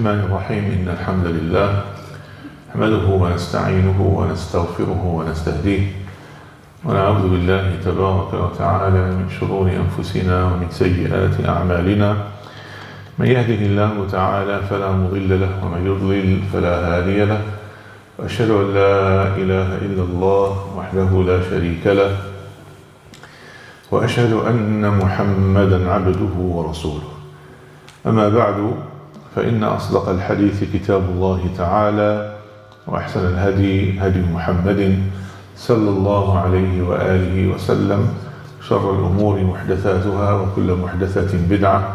الرحمن الرحيم إن الحمد لله نحمده ونستعينه ونستغفره ونستهديه ونعوذ بالله تبارك وتعالى من شرور أنفسنا ومن سيئات أعمالنا من يهده الله تعالى فلا مضل له ومن يضلل فلا هادي له وأشهد أن لا إله إلا الله وحده لا شريك له وأشهد أن محمدا عبده ورسوله أما بعد فإن أصدق الحديث كتاب الله تعالى وأحسن الهدي هدي محمد صلى الله عليه وآله وسلم شر الأمور محدثاتها وكل محدثة بدعة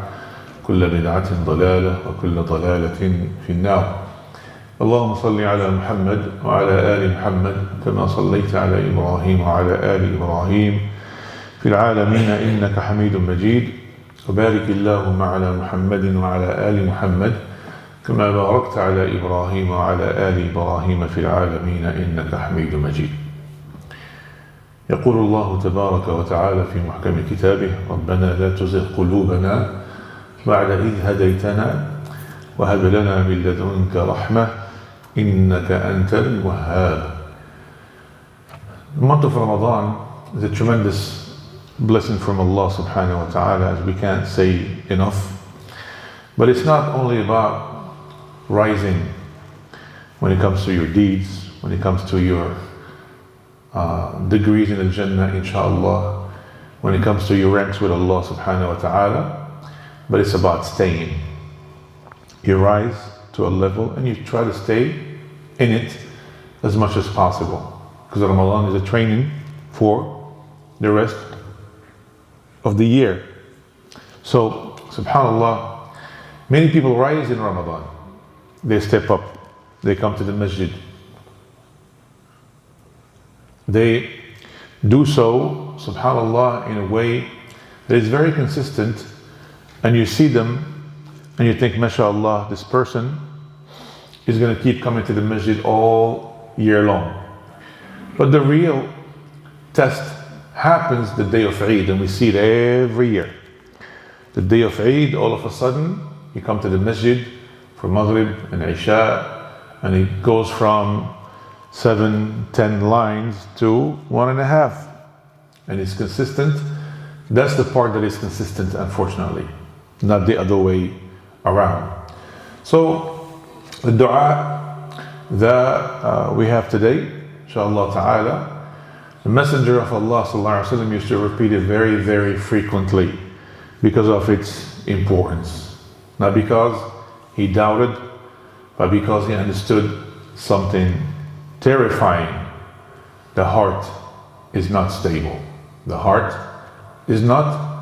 كل بدعة ضلالة وكل ضلالة في النار. اللهم صل على محمد وعلى آل محمد كما صليت على إبراهيم وعلى آل إبراهيم في العالمين إنك حميد مجيد وبارك اللهم على محمد وعلى آل محمد كما باركت على إبراهيم وعلى آل إبراهيم في العالمين إنك حميد مجيد. يقول الله تبارك وتعالى في محكم كتابه ربنا لا تزغ قلوبنا بعد إذ هديتنا وهب لنا من لدنك رحمة إنك أنت الوهاب. The month of Ramadan is a tremendous blessing from Allah subhanahu wa ta'ala, as we can't say enough. But it's not only about rising when it comes to your deeds, when it comes to your degrees in the Jannah, inshallah, when it comes to your ranks with Allah subhanahu wa ta'ala, but it's about staying. You rise to a level and you try to stay in it as much as possible, because Ramadan is a training for the rest of the year. So, subhanallah, many people rise in Ramadan. They step up, they come to the masjid. They do so, subhanallah, in a way that is very consistent, and you see them and you think, mashallah, this person is going to keep coming to the masjid all year long. But the real test happens the day of Eid, and we see it every year. The day of Eid, all of a sudden, you come to the masjid for Maghrib and Isha, and it goes from 7-10 lines to 1.5, and it's consistent. That's the part that is consistent, unfortunately, not the other way around. So the du'a that we have today, inshallah ta'ala, the Messenger of Allah sallallahu alaihi wasallam used to repeat it very, very frequently because of its importance. Not because he doubted, but because he understood something terrifying. The heart is not stable. The heart is not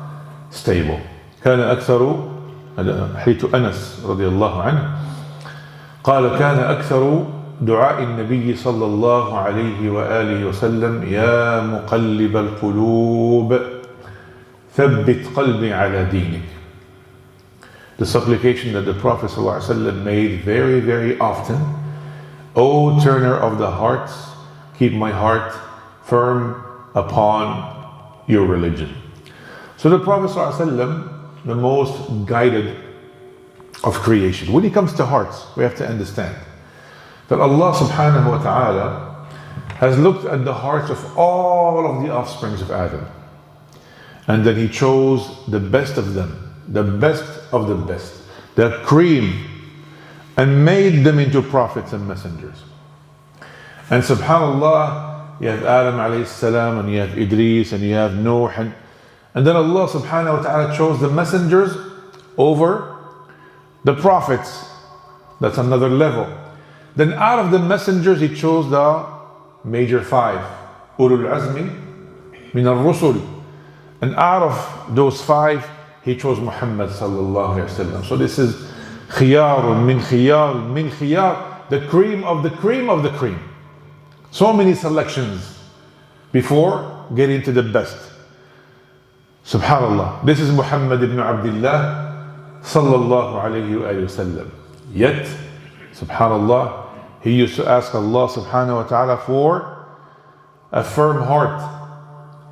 stable. كان أكثر حديث أنس رضي الله عنه قال كان أكثر دعاء النبي صلى الله عليه وآله وسلم يا مقلب القلوب ثبت قلبي على دينك. The supplication that the Prophet صلى الله عليه وسلم made very, very often: O turner of the hearts, keep my heart firm upon your religion. So the Prophet صلى الله عليه وسلم, the most guided of creation. When it comes to hearts, we have to understand that Allah subhanahu wa ta'ala has looked at the hearts of all of the offsprings of Adam, and then He chose the best of them, the best of the best, the cream, and made them into prophets and messengers. And subhanallah, you have Adam alayhi salam, and you have Idris, and you have Nuh, and then Allah subhanahu wa ta'ala chose the messengers over the prophets. That's another level. Then out of the messengers, He chose the major 5, Ulul Azmi min al-Rusul. And out of those 5, He chose Muhammad sallallahu alayhi wa sallam. So this is khiyar min khiyar min khiyar, the cream of the cream of the cream. So many selections before getting to the best. Subhanallah. This is Muhammad ibn Abdullah sallallahu alayhi wa sallam. Yet, subhanallah, he used to ask Allah subhanahu wa ta'ala for a firm heart,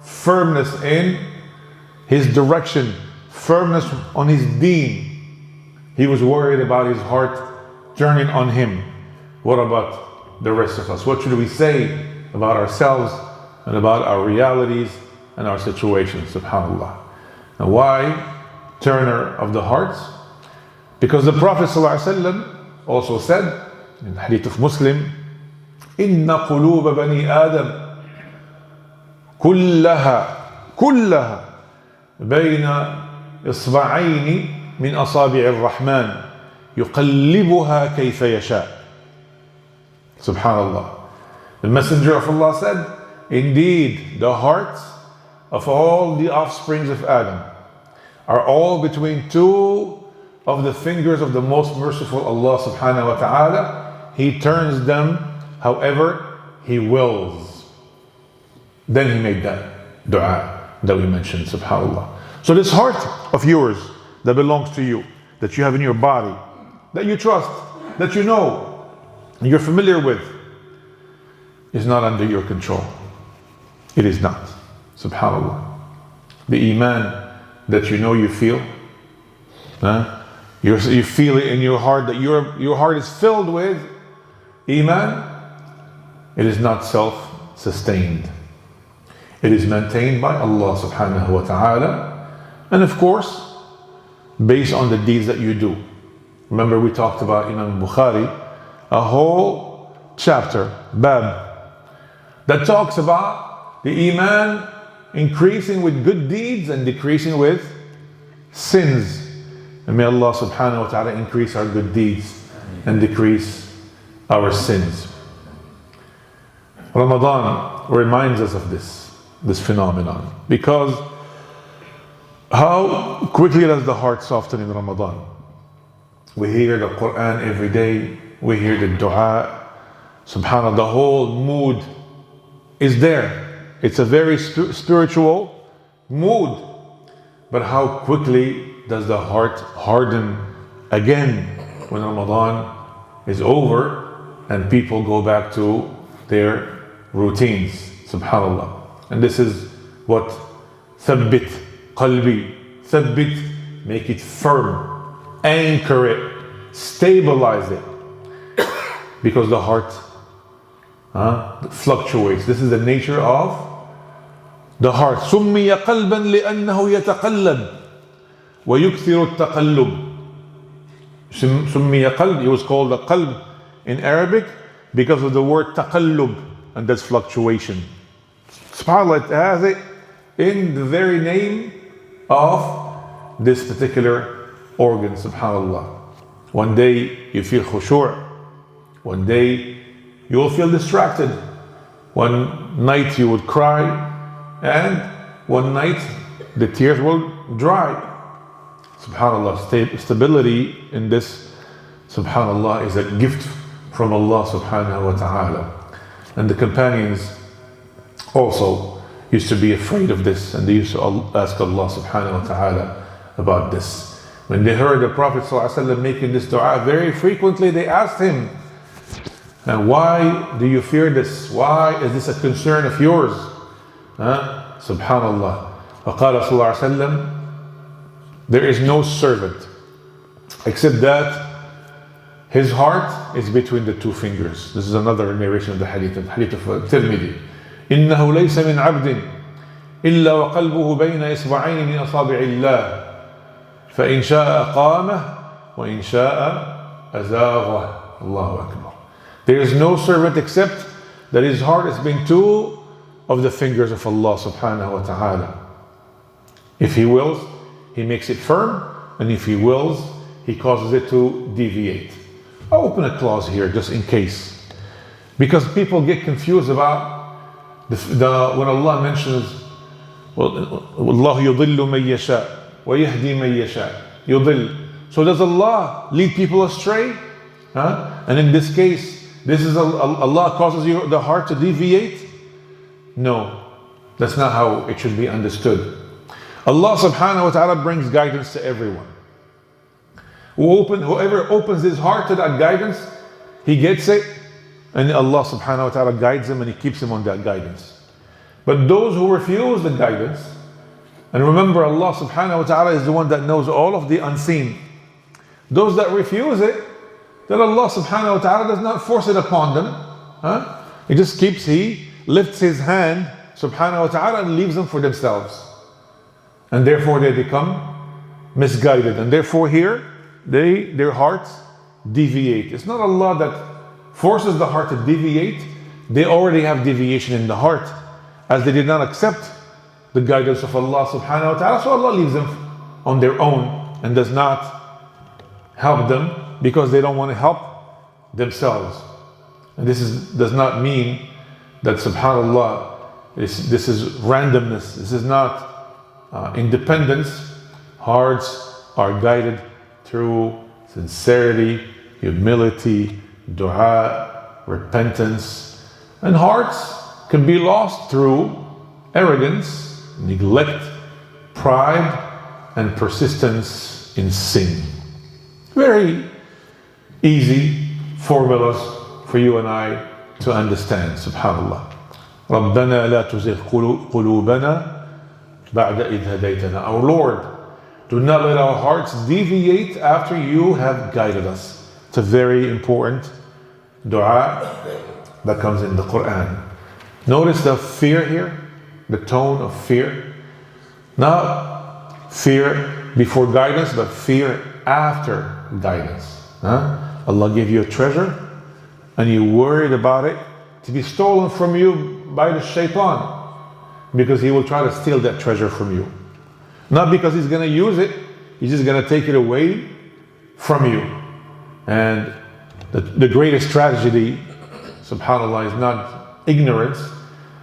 firmness in His direction, firmness on His deen. He was worried about his heart turning on Him, what about the rest of us? What should we say about ourselves and about our realities and our situations? SubhanAllah. And why turner of the hearts? Because the Prophet ﷺ also said in the hadith of Muslim, إِنَّ قُلُوبَ بَنِي آدَمَ كُلَّهَا بَيْنَ إصبعين من أصابع الرحمن يقلبها كيف يشاء. Subhanallah. The Messenger of Allah said, indeed, the hearts of all the offsprings of Adam are all between two of the fingers of the most merciful Allah subhanahu wa ta'ala. He turns them however He wills. Then He made that du'a that we mentioned, subhanallah. So this heart of yours that belongs to you, that you have in your body, that you trust, that you know, you're familiar with, is not under your control. It is not. Subhanallah. The iman that you know you feel, you feel it in your heart, that your heart is filled with iman, it is not self-sustained. It is maintained by Allah subhanahu wa ta'ala, and of course, based on the deeds that you do. Remember, we talked about Imam Bukhari, a whole chapter, bab, that talks about the iman increasing with good deeds and decreasing with sins. And may Allah subhanahu wa ta'ala increase our good deeds and decrease our sins. Ramadan reminds us of this phenomenon, because how quickly does the heart soften in Ramadan? We hear the Quran every day, we hear the du'a, subhanAllah, the whole mood is there. It's a very spiritual mood. But how quickly does the heart harden again when Ramadan is over and people go back to their routines, subhanAllah. And this is what thabāt, قلبي, thabāt, make it firm, anchor it, stabilize it, because the heart fluctuates. This is the nature of the heart. سُمِّيَ قَلْبًا لِأَنَّهُ يَتَقَلَّبُ وَيُكْثِرُ التَّقَلُّبِ. سُمِّيَ قَلْبِ, it was called the qalb in Arabic because of the word taqallub, and that's fluctuation. SubhanAllah, it has it in the very name of this particular organ, subhanAllah. One day you feel khushu', one day you will feel distracted, one night you would cry, and one night the tears will dry. SubhanAllah, stability in this, subhanAllah, is a gift from Allah subhanahu wa ta'ala. And the companions also used to be afraid of this, and they used to ask Allah subhanahu wa ta'ala about this. When they heard the Prophet ﷺ making this dua very frequently, they asked him, and why do you fear this? Why is this a concern of yours? Subhanallah. فقال صلى الله عليه وسلم, there is no servant except that his heart is between the two fingers. This is another narration of the hadith of Tirmidhi. إنه ليس من عبد إلا وقلبه بين إصبعين من أصابع الله فإن شاء قامه وإن شاء أزاغه. الله أكبر. There is no servant except that his heart is between two of the fingers of Allah subhanahu wa ta'ala. If He wills, He makes it firm, and if He wills, He causes it to deviate. I'll open a clause here just in case, because people get confused about when Allah mentions وَاللَّهُ يُضِلُّ مَن يَشَاءُ وَيَهْدِي مَن يَشَاءُ. يُضِلُّ. So does Allah lead people astray? And in this case, this is Allah causes the heart to deviate? No, that's not how it should be understood. Allah subhanahu wa ta'ala brings guidance to everyone. Whoever opens his heart to that guidance, he gets it, and Allah subhanahu wa ta'ala guides him and He keeps him on that guidance. But those who refuse the guidance, and remember, Allah subhanahu wa ta'ala is the one that knows all of the unseen. Those that refuse it, that Allah subhanahu wa ta'ala does not force it upon them. He lifts his hand subhanahu wa ta'ala and leaves them for themselves. And therefore they become misguided. And therefore here, their hearts deviate. It's not Allah that forces the heart to deviate. They already have deviation in the heart, as they did not accept the guidance of Allah subhanahu wa ta'ala. So Allah leaves them on their own and does not help them because they don't want to help themselves. And this does not mean that subhanallah, this is randomness. This is not independence. Hearts are guided through sincerity, humility, du'a, repentance. And hearts can be lost through arrogance, neglect, pride, and persistence in sin. Very easy formulas for you and I to understand, subhanallah. رَبَّنَا لَا تُزِغْ قُلُوبَنَا بَعْدَ إِذْ هَدَيْتَنَا. Our Lord, do not let our hearts deviate after you have guided us. It's a very important dua that comes in the Quran. Notice the fear here, the tone of fear. Not fear before guidance, but fear after guidance. Allah gave you a treasure and you worried about it to be stolen from you by the shaitan, because he will try to steal that treasure from you. Not because he's going to use it, he's just going to take it away from you. And the greatest tragedy, subhanAllah, is not ignorance,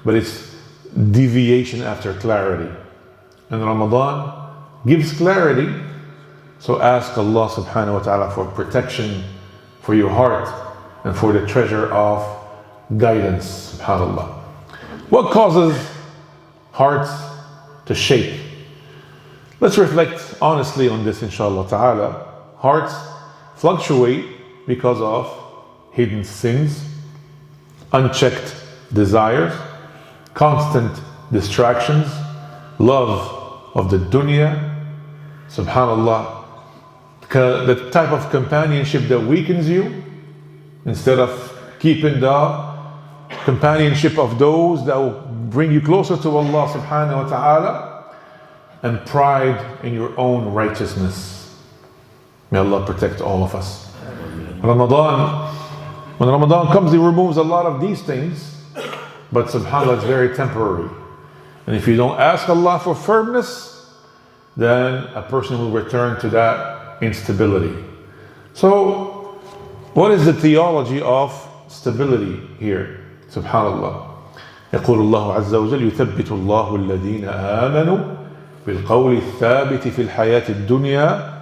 but it's deviation after clarity. And Ramadan gives clarity, so ask Allah subhanahu wa ta'ala for protection for your heart and for the treasure of guidance, subhanAllah. What causes hearts to shake? Let's reflect honestly on this, inshallah ta'ala. Hearts fluctuate because of hidden sins, unchecked desires, constant distractions, love of the dunya, subhanallah, the type of companionship that weakens you, instead of keeping the companionship of those that will bring you closer to Allah subhanahu wa ta'ala, and pride in your own righteousness. May Allah protect all of us. When Ramadan comes, He removes a lot of these things, but subhanAllah, it's very temporary. And if you don't ask Allah for firmness, then a person will return to that instability. So, what is the theology of stability here? Subhanallah. يقول الله عز وجل يثبت الله الذين آمنوا بالقول الثابت في الحياة الدنيا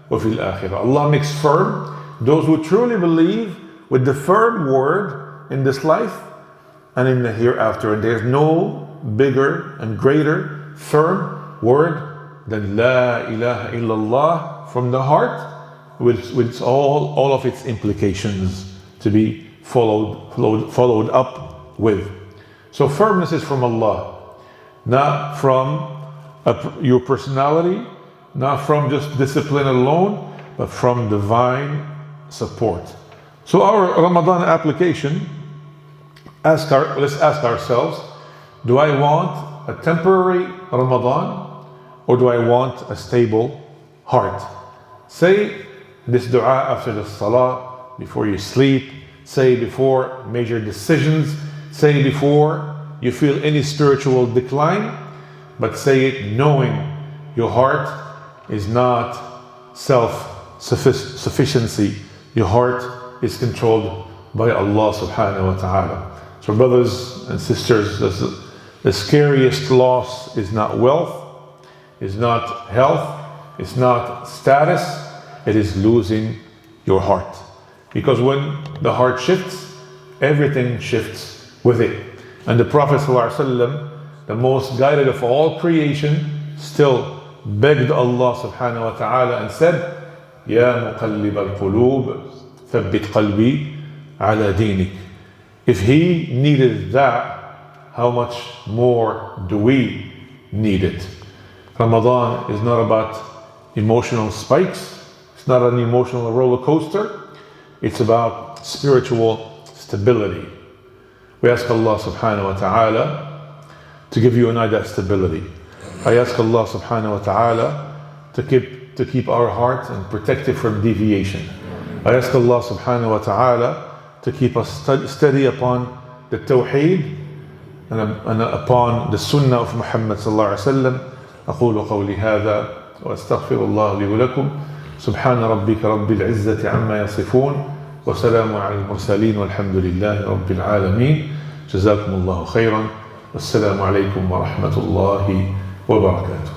وفي الآخرة. Allah makes firm those who truly believe with the firm word in this life and in the hereafter. And there's no bigger and greater firm word than La ilaha illallah from the heart, with all of its implications to be followed up with. So firmness is from Allah, not from your personality, not from just discipline alone, but from divine support. So our Ramadan application, let's ask ourselves, do I want a temporary Ramadan, or do I want a stable heart? Say this dua after the salah, before you sleep, say before major decisions, say before you feel any spiritual decline, but say it knowing your heart is not self-sufficiency. Your heart is controlled by Allah subhanahu wa ta'ala. So brothers and sisters, the scariest loss is not wealth, is not health, it's not status, it is losing your heart. Because when the heart shifts, everything shifts with it. And the Prophet ﷺ, the most guided of all creation, still begged Allah subhanahu wa ta'ala and said, Ya muqallib al-qulub, thabbit qalbi ala dinik. If he needed that, how much more do we need it? Ramadan is not about emotional spikes. It's not an emotional roller coaster. It's about spiritual stability. We ask Allah subhanahu wa ta'ala to give you and I that stability. I ask Allah subhanahu wa ta'ala to keep our heart and protect it from deviation. I ask Allah subhanahu wa ta'ala to keep us steady upon the tawheed and upon the sunnah of Muhammad sallallahu alaihi wasallam. أقول قولي هذا وأستغفر الله لي ولكم. سبحان ربك رب العزة عما يصفون وسلام على المرسلين والحمد لله رب العالمين. جزاكم الله خيرا والسلام عليكم ورحمة الله وبركاته.